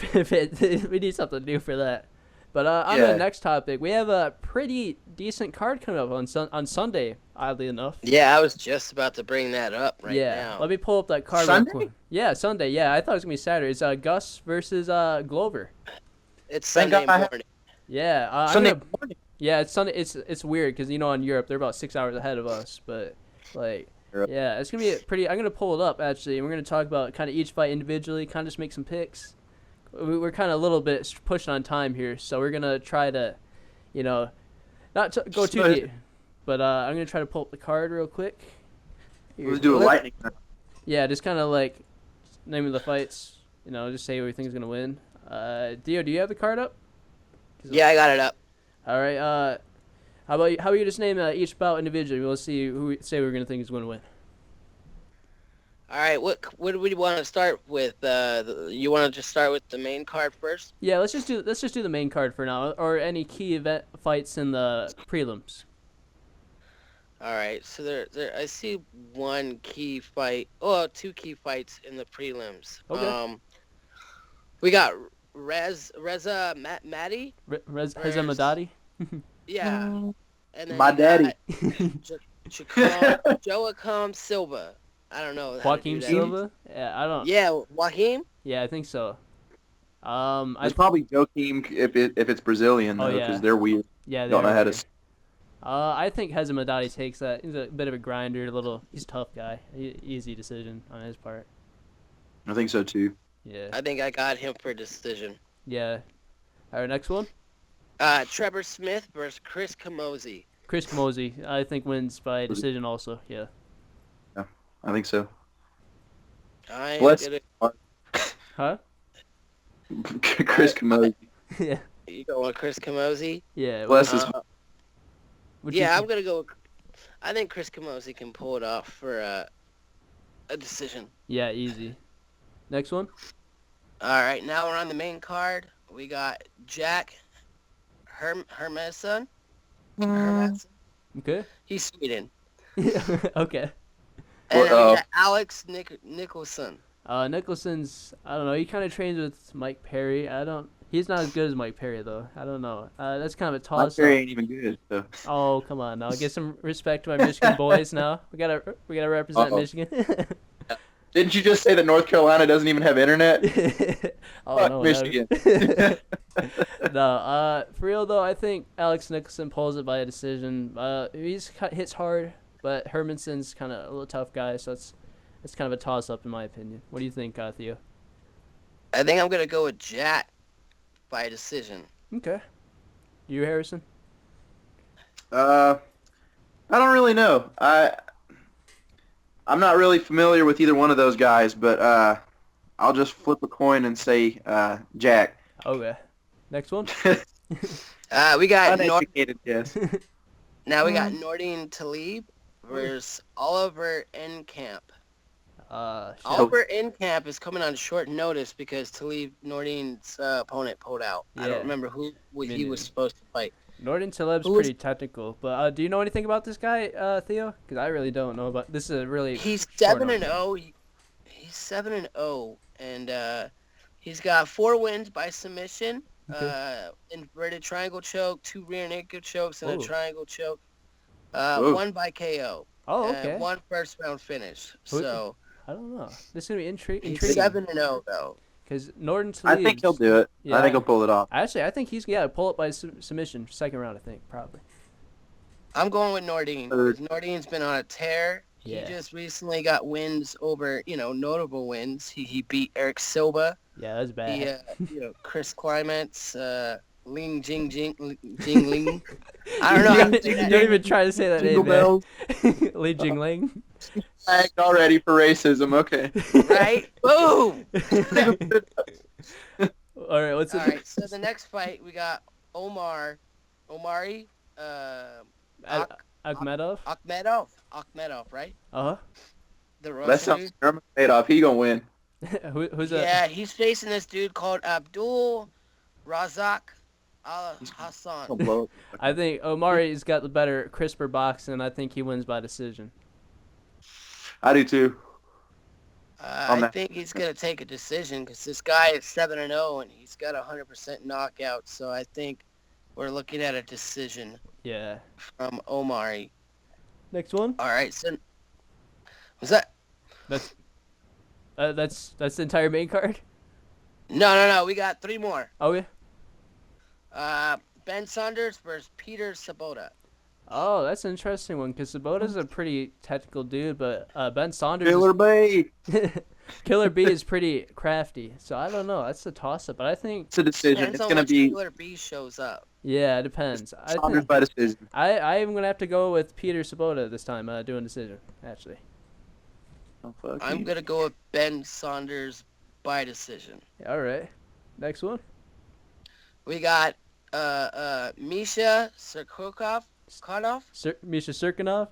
we need something new for that. But on the next topic, we have a pretty decent card coming up on Sunday. Oddly enough. Yeah, I was just about to bring that up right now. Let me pull up that card Sunday? real quick. Yeah, Sunday. Yeah, I thought it was gonna be Saturday. It's Gus versus Glover. It's Thank Sunday God I have- morning. Yeah, Sunday I'm gonna, morning. yeah, it's Sunday. It's weird because in Europe they're about 6 hours ahead of us, but like. Yep. Yeah, it's gonna be pretty. I'm gonna pull it up actually, and we're gonna talk about kind of each fight individually, kind of just make some picks. We're kind of a little bit pushed on time here, so we're gonna try to, not go too deep. But I'm gonna try to pull up the card real quick. Here. Let's do a lightning. Yeah, just kind of like name of the fights. Just say who we think is gonna win. Dio, do you have the card up? Yeah, I got it up. All right. How about you? How about you just name each bout individually? We'll see who we're gonna think is gonna win. All right, what do we want to start with? You want to just start with the main card first? Yeah, let's just do the main card for now, or any key event fights in the prelims. All right, so there I see one key fight. Oh, two key fights in the prelims. Okay. We got Reza Madi. Reza Madadi. Yeah. And then My daddy. Joachim Silva. I don't know. Joaquim Silva? Yeah, I don't. Yeah, Joaquim? Yeah, I think so. It's probably Joaquim if it's Brazilian though, because they're weird. Yeah, don't know how to. I think Madadi takes that. He's a bit of a grinder, he's a tough guy. Easy decision on his part. I think so too. Yeah. I think I got him for decision. Yeah. All right, next one. Trevor Smith versus Chris Camozzi. Chris Camozzi, I think, wins by decision also. Yeah. Yeah, I think so. Huh? Chris Camozzi. Yeah. You going with Chris Camozzi? Yeah. Bless his. I'm gonna go. I think Chris Camozzi can pull it off for a decision. Yeah, easy. Next one. All right, now we're on the main card. We got Jack Hermansson. Okay. He's Sweden. Okay. And we got Alex Nicholson. Nicholson's, I don't know. He kind of trains with Mike Perry. He's not as good as Mike Perry though. I don't know. That's kind of a toss. Mike Perry ain't even good. So. Oh, come on now. Get some respect to my Michigan boys now. We gotta represent Michigan. Didn't you just say that North Carolina doesn't even have internet? Oh, no, Michigan. No, for real though, I think Alex Nicholson pulls it by a decision. Hits hard, but Hermansson's kind of a little tough guy, so it's kind of a toss-up in my opinion. What do you think, Theo? I think I'm gonna go with Jack by decision. Okay. You, Harrison? I don't really know. I'm not really familiar with either one of those guys, but I'll just flip a coin and say Jack. Okay. Next one. We got uneducated guess. Now we got Nordine Talib versus Oliver Enkamp. Oliver Enkamp is coming on short notice because Nordine's opponent pulled out. Yeah. I don't remember who he was supposed to fight. Nordine Talib's pretty technical, but do you know anything about this guy, Theo? Because I really don't know about. This is a really. He's 7-0. He's 7-0, and he's got 4 wins by submission. Inverted triangle choke, 2 rear naked chokes, and a triangle choke. 1 by KO. Oh, okay. And 1 first round finish. So I don't know. This is gonna be intriguing. He's 7-0 though. Because Nordine Talib. I think he'll do it. Yeah. I think he'll pull it off. Actually, I think he's pull it by submission, second round. I think probably. I'm going with Nordine. Nordine's been on a tear. Yeah. He just recently got wins over, notable wins. He beat Eric Silva. Yeah, that's bad. Chris Clements, Ling Jing Ling. I don't know. Don't even try to say that name, man. Li Jingling. Flagged already for racism. Okay. Right? Boom. All right. All right. So the next fight we got Omari. Akhmedov, right? The Russian that sounds Nurmagomedov. He gonna win. Who's that? Yeah, he's facing this dude called Abdul Razak Al Hassan. I think Omari's got the better, crisper boxing, and I think he wins by decision. I do too. I think he's gonna take a decision because this guy is 7-0 and he's got 100% knockout. So I think we're looking at a decision. Yeah. From Omari. Next one. All right, so was that? That's the entire main card. No. We got 3 more. Oh yeah. Ben Saunders versus Peter Sabota. Oh, that's an interesting one because Sabota's a pretty technical dude, but Ben Saunders. Killer Bay. Killer B is pretty crafty, so I don't know. That's a toss-up, but I think It's a decision. Depends It's on gonna which be Killer B shows up. yeah, it depends. Saunders by decision. I'm gonna have to go with Peter Sabota this time, doing decision actually. Oh, fuck I'm you. gonna go with Ben Saunders by decision. All right, next one. We got Misha Serkunov. Misha Serkinov.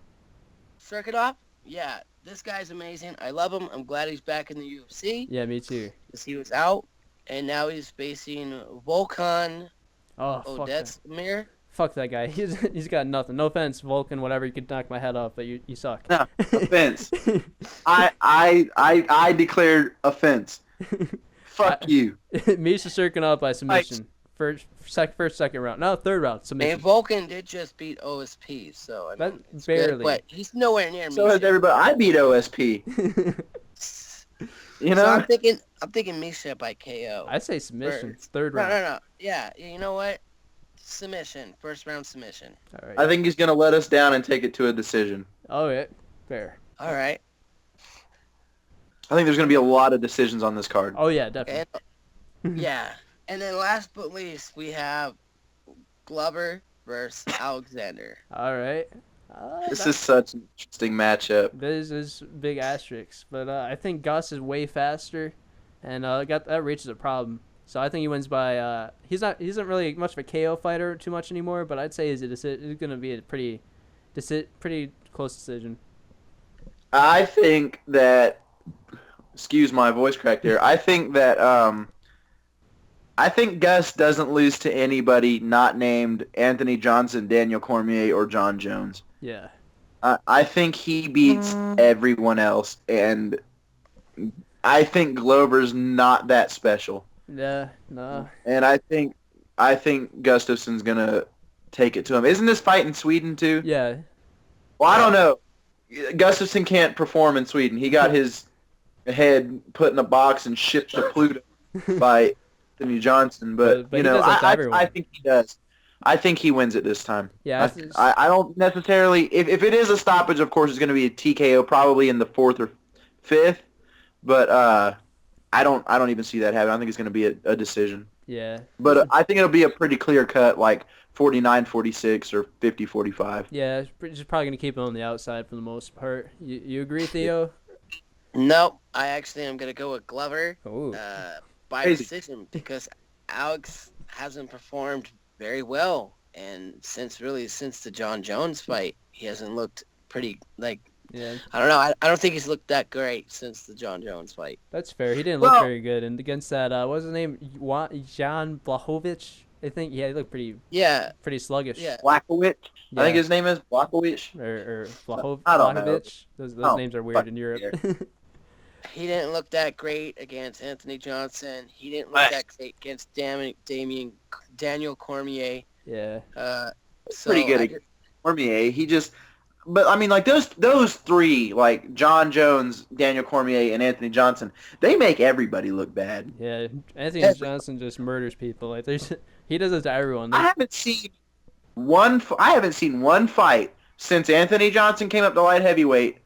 Serkinov? Yeah, this guy's amazing. I love him. I'm glad he's back in the UFC Yeah, me too. because he was out, and now he's facing Volkan Oh, fuck that. Odetsmir. Fuck that guy. He's got nothing. No offense, Vulcan. Whatever, you could knock my head off, but you suck. No offense. I declared offense. Fuck you. Misha Serkinov by submission. First, second round. No, third round submission. And Volkan did just beat OSP, so I mean, it's barely. good, but he's nowhere near So Misha. has everybody. I beat OSP. You know. So I'm thinking Misha by KO. I say submission. First. Third round. No. Yeah, you know what? Submission. First round submission. All right. I think he's gonna let us down and take it to a decision. Oh yeah, fair. All right. I think there's gonna be a lot of decisions on this card. Oh yeah, definitely. And, yeah. And then last but least, we have Glover versus Alexander. All right. This is such an interesting matchup. This is big asterisks, but I think Gus is way faster, and that reach is a problem. So I think he wins by. He isn't really much of a KO fighter too much anymore, but I'd say it's going to be a pretty close decision. I think that. Excuse my voice crack there. I think that. I think Gus doesn't lose to anybody not named Anthony Johnson, Daniel Cormier, or John Jones. Yeah. I think he beats everyone else, and I think Glover's not that special. Yeah. No. And I think Gustafson's gonna take it to him. Isn't this fight in Sweden too? Yeah. Well, I don't know. Gustafsson can't perform in Sweden. He got his head put in a box and shipped to Pluto by Anthony Johnson, but he you know, does that to everyone. I think he does. I think he wins it this time. Yeah. I don't necessarily. If it is a stoppage, of course, it's going to be a TKO, probably in the 4th or 5th. But I don't even see that happening. I think it's going to be a decision. Yeah. But I think it'll be a pretty clear cut, like 49-46 or 50-45. Yeah, it's just probably going to keep him on the outside for the most part. You agree, Theo? Nope. I actually am going to go with Glover Ooh. by Crazy. decision because Alex hasn't performed very well. And since the John Jones fight, he hasn't looked pretty, Yeah. I don't know. I don't think he's looked that great since the John Jones fight. That's fair. He didn't look very good. And against that, what was his name? Jan Blachowicz? I think, yeah, he looked pretty sluggish. Yeah. Blachowicz? Yeah. I think his name is Blachowicz. Or I don't know. Blachowicz. Those names are weird in Europe. He didn't look that great against Anthony Johnson. He didn't look that great against Daniel Cormier. Yeah. So Pretty good against Cormier. He just... But, I mean, like, those three, like, John Jones, Daniel Cormier, and Anthony Johnson, they make everybody look bad. Yeah, Anthony Johnson just murders people. Like, he does it to everyone. I haven't seen one fight since Anthony Johnson came up to light heavyweight.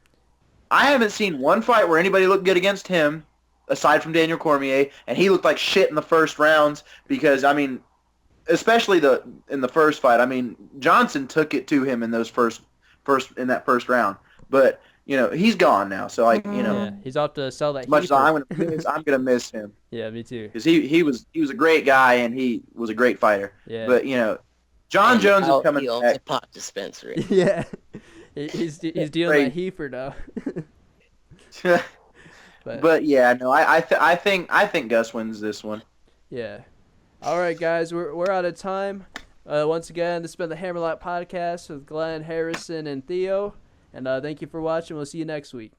I haven't seen one fight where anybody looked good against him, aside from Daniel Cormier, and he looked like shit in the first rounds because, I mean, especially in the first fight. I mean, Johnson took it to him in those first round, but you know he's gone now. So like you know, yeah, he's off to sell that. As much as I'm gonna miss him. Yeah, me too. Because he was a great guy and he was a great fighter. Yeah. But you know, John Jones is coming back. Pot dispensary. Yeah, he's dealing that heifer now. but yeah, no, I think Gus wins this one. Yeah. All right, guys, we're out of time. Once again, this has been the Hammerlock podcast with Glenn, Harrison, and Theo. And thank you for watching. We'll see you next week.